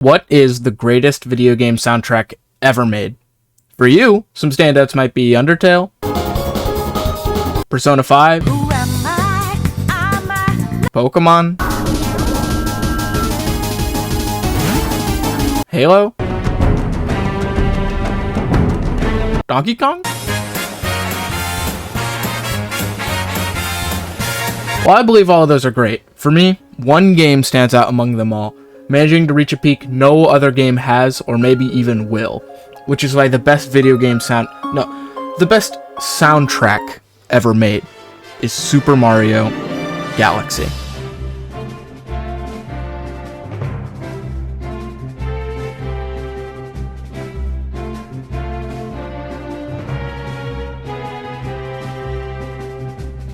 What is the greatest video game soundtrack ever made? For you, some standouts might be Undertale, Persona 5, Pokemon, Halo, Donkey Kong? Well, I believe all of those are great. For me, one game stands out among them all, managing to reach a peak no other game has or maybe even will, which is why the best the best soundtrack ever made is Super Mario Galaxy.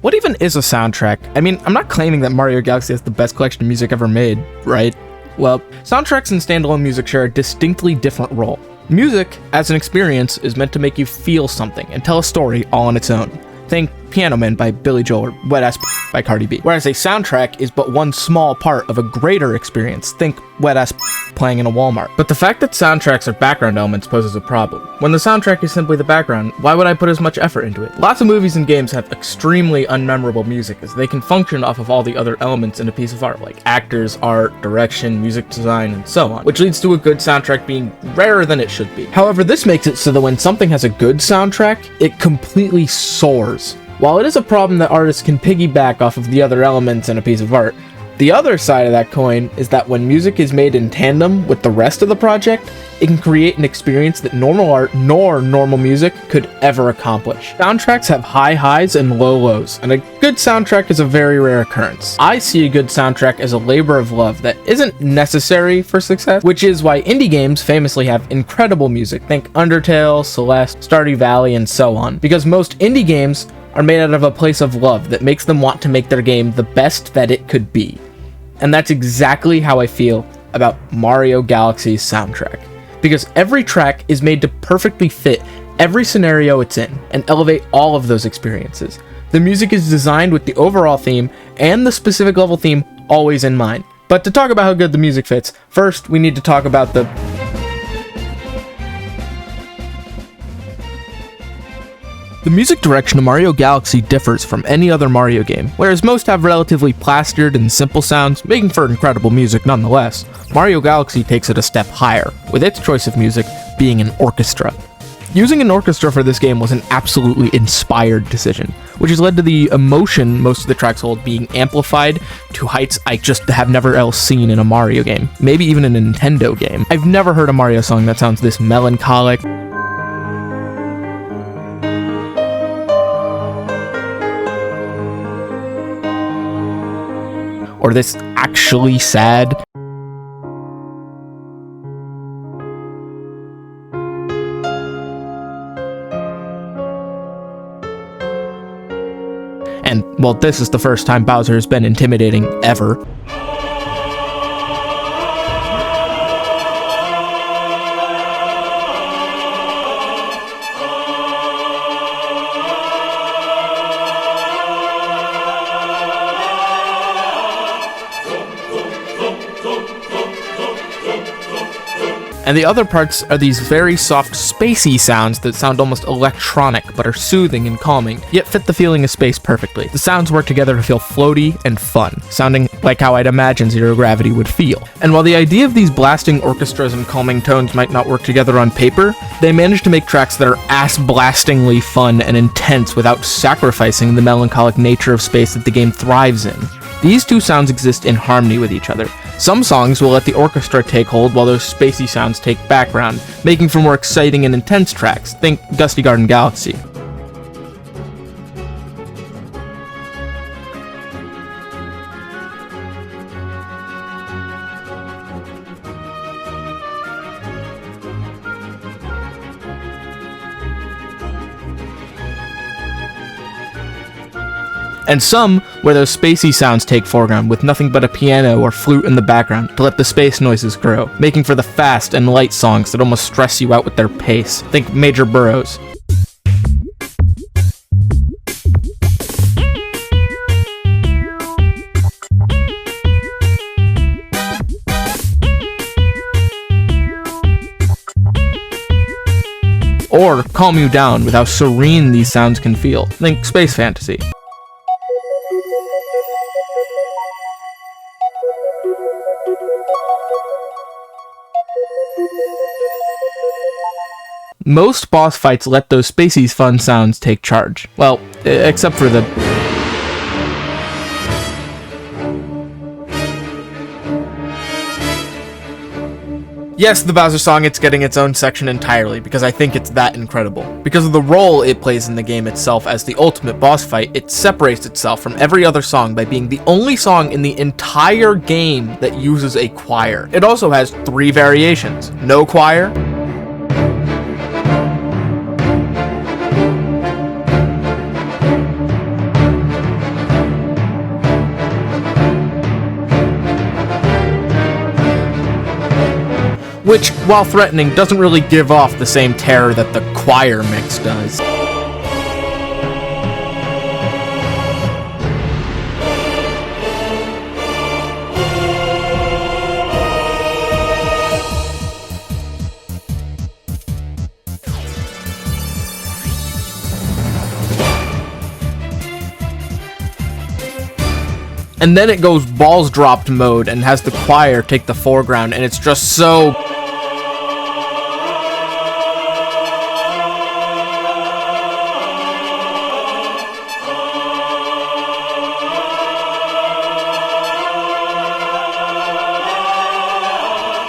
What even is a soundtrack? I mean, I'm not claiming that Mario Galaxy has the best collection of music ever made, right? Well, soundtracks and standalone music share a distinctly different role. Music, as an experience, is meant to make you feel something and tell a story all on its own. Think Piano Man by Billy Joel or Wet Ass by Cardi B. Whereas a soundtrack is but one small part of a greater experience. Think Wet Ass playing in a Walmart. But the fact that soundtracks are background elements poses a problem. When the soundtrack is simply the background, why would I put as much effort into it? Lots of movies and games have extremely unmemorable music, as they can function off of all the other elements in a piece of art, like actors, art, direction, music design, and so on, which leads to a good soundtrack being rarer than it should be. However, this makes it so that when something has a good soundtrack, it completely soars. While it is a problem that artists can piggyback off of the other elements in a piece of art, the other side of that coin is that when music is made in tandem with the rest of the project, it can create an experience that normal art nor normal music could ever accomplish. Soundtracks have high highs and low lows, and a good soundtrack is a very rare occurrence. I see a good soundtrack as a labor of love that isn't necessary for success, which is why indie games famously have incredible music. Think Undertale, Celeste, Stardew Valley, and so on. Because most indie games are made out of a place of love that makes them want to make their game the best that it could be. And that's exactly how I feel about Mario Galaxy's soundtrack. Because every track is made to perfectly fit every scenario it's in and elevate all of those experiences. The music is designed with the overall theme and the specific level theme always in mind. But to talk about how good the music fits, first we need to talk about the music direction of Mario Galaxy differs from any other Mario game. Whereas most have relatively plastered and simple sounds, making for incredible music nonetheless, Mario Galaxy takes it a step higher, with its choice of music being an orchestra. Using an orchestra for this game was an absolutely inspired decision, which has led to the emotion most of the tracks hold being amplified to heights I just have never else seen in a Mario game, maybe even in a Nintendo game. I've never heard a Mario song that sounds this melancholic, or this actually sad. And, well, this is the first time Bowser has been intimidating ever. And the other parts are these very soft, spacey sounds that sound almost electronic, but are soothing and calming, yet fit the feeling of space perfectly. The sounds work together to feel floaty and fun, sounding like how I'd imagine Zero Gravity would feel. And while the idea of these blasting orchestras and calming tones might not work together on paper, they manage to make tracks that are ass-blastingly fun and intense without sacrificing the melancholic nature of space that the game thrives in. These two sounds exist in harmony with each other. Some songs will let the orchestra take hold while those spacey sounds take background, making for more exciting and intense tracks. Think Gusty Garden Galaxy. And some where those spacey sounds take foreground with nothing but a piano or flute in the background to let the space noises grow, making for the fast and light songs that almost stress you out with their pace. Think Major Burroughs. or calm you down with how serene these sounds can feel. Think space fantasy. Most boss fights let those spacey fun sounds take charge. Well, except for the... Yes, the Bowser song, it's getting its own section entirely, because I think it's that incredible. Because of the role it plays in the game itself as the ultimate boss fight, it separates itself from every other song by being the only song in the entire game that uses a choir. It also has 3 variations: no choir, which, while threatening, doesn't really give off the same terror that the choir mix does. And then it goes balls dropped mode and has the choir take the foreground, and it's just so...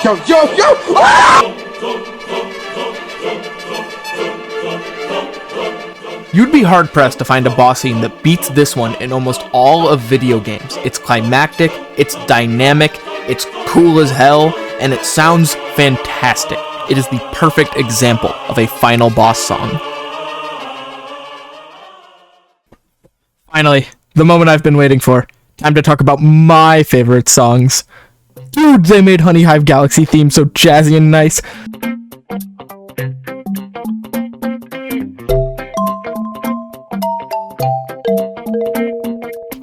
Yo, yo, yo! Ah! You'd be hard-pressed to find a boss scene that beats this one in almost all of video games. It's climactic, it's dynamic, it's cool as hell, and it sounds fantastic. It is the perfect example of a final boss song. Finally, the moment I've been waiting for. Time to talk about my favorite songs. Dude, they made Honey Hive Galaxy theme so jazzy and nice.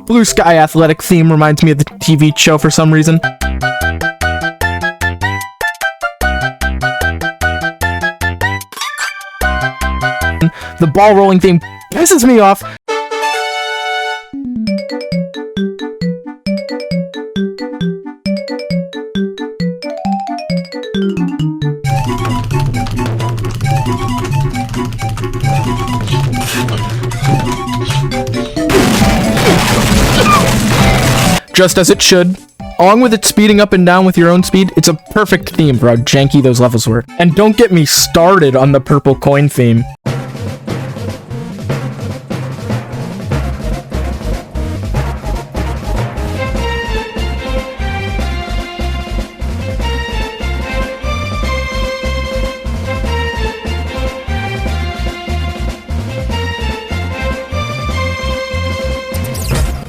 Blue Sky Athletic theme reminds me of the TV show for some reason. The ball rolling theme pisses me off. Just as it should. Along with it speeding up and down with your own speed, it's a perfect theme for how janky those levels were. And don't get me started on the purple coin theme.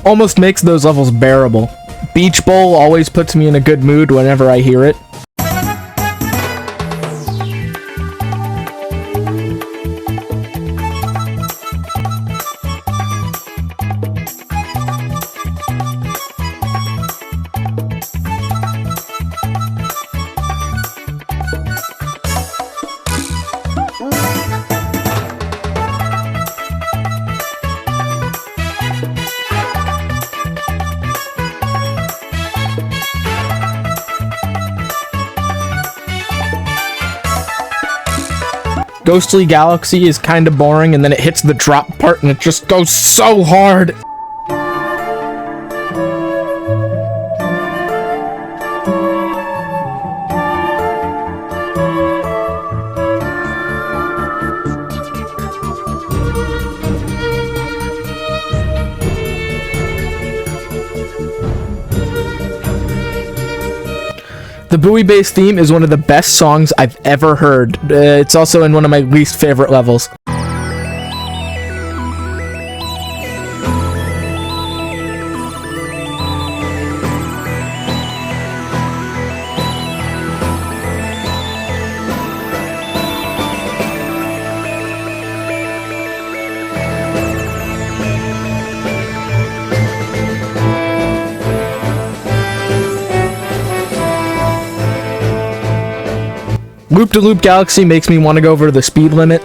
Almost makes those levels bearable. Beach Bowl always puts me in a good mood whenever I hear it. Ghostly Galaxy is kinda boring, and then it hits the drop part and it just goes so hard. The Buoy Bass theme is one of the best songs I've ever heard. It's also in one of my least favorite levels. Loop de Loop Galaxy makes me want to go over the speed limit.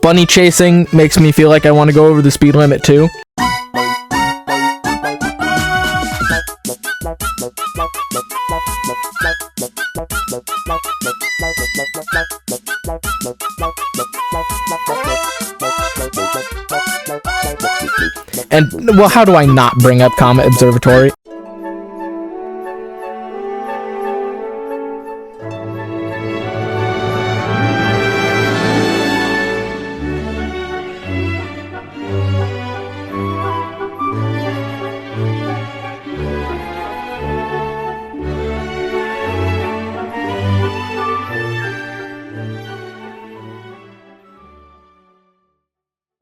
Bunny chasing makes me feel like I want to go over the speed limit too. And, well, how do I not bring up Comet Observatory?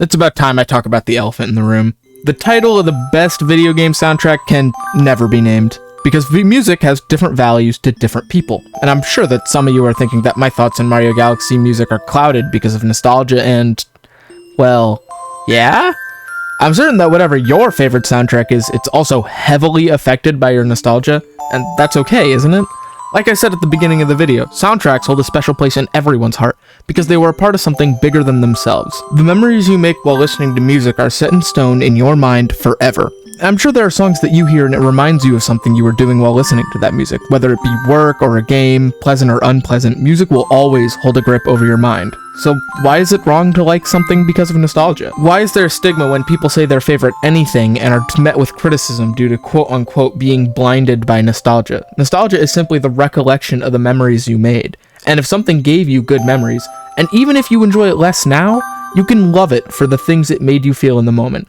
It's about time I talk about the elephant in the room. The title of the best video game soundtrack can never be named, because music has different values to different people. And I'm sure that some of you are thinking that my thoughts on Mario Galaxy music are clouded because of nostalgia and, well, yeah? I'm certain that whatever your favorite soundtrack is, it's also heavily affected by your nostalgia, and that's okay, isn't it? Like I said at the beginning of the video, soundtracks hold a special place in everyone's heart because they were a part of something bigger than themselves. The memories you make while listening to music are set in stone in your mind forever. I'm sure there are songs that you hear and it reminds you of something you were doing while listening to that music. Whether it be work or a game, pleasant or unpleasant, music will always hold a grip over your mind. So why is it wrong to like something because of nostalgia? Why is there a stigma when people say their favorite anything and are met with criticism due to quote-unquote being blinded by nostalgia? Nostalgia is simply the recollection of the memories you made. And if something gave you good memories, and even if you enjoy it less now, you can love it for the things it made you feel in the moment.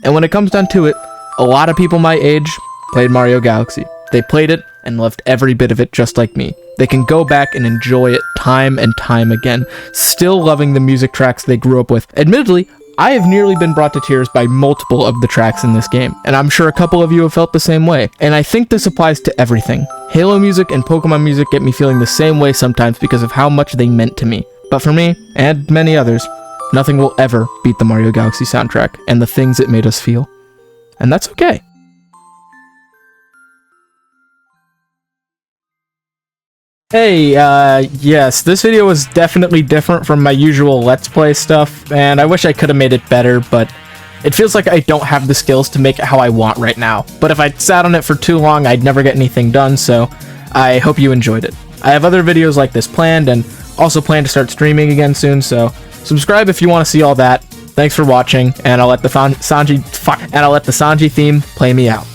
And when it comes down to it, a lot of people my age played Mario Galaxy. They played it and loved every bit of it just like me. They can go back and enjoy it time and time again, still loving the music tracks they grew up with. Admittedly, I have nearly been brought to tears by multiple of the tracks in this game, and I'm sure a couple of you have felt the same way. And I think this applies to everything. Halo music and Pokemon music get me feeling the same way sometimes because of how much they meant to me. But for me, and many others, nothing will ever beat the Mario Galaxy soundtrack and the things it made us feel. And that's okay. Hey, yes, this video was definitely different from my usual Let's Play stuff, and I wish I could have made it better, but it feels like I don't have the skills to make it how I want right now. But if I sat on it for too long, I'd never get anything done, so I hope you enjoyed it. I have other videos like this planned, and also plan to start streaming again soon, so subscribe if you want to see all that. Thanks for watching, and I'll let the Sanji theme play me out.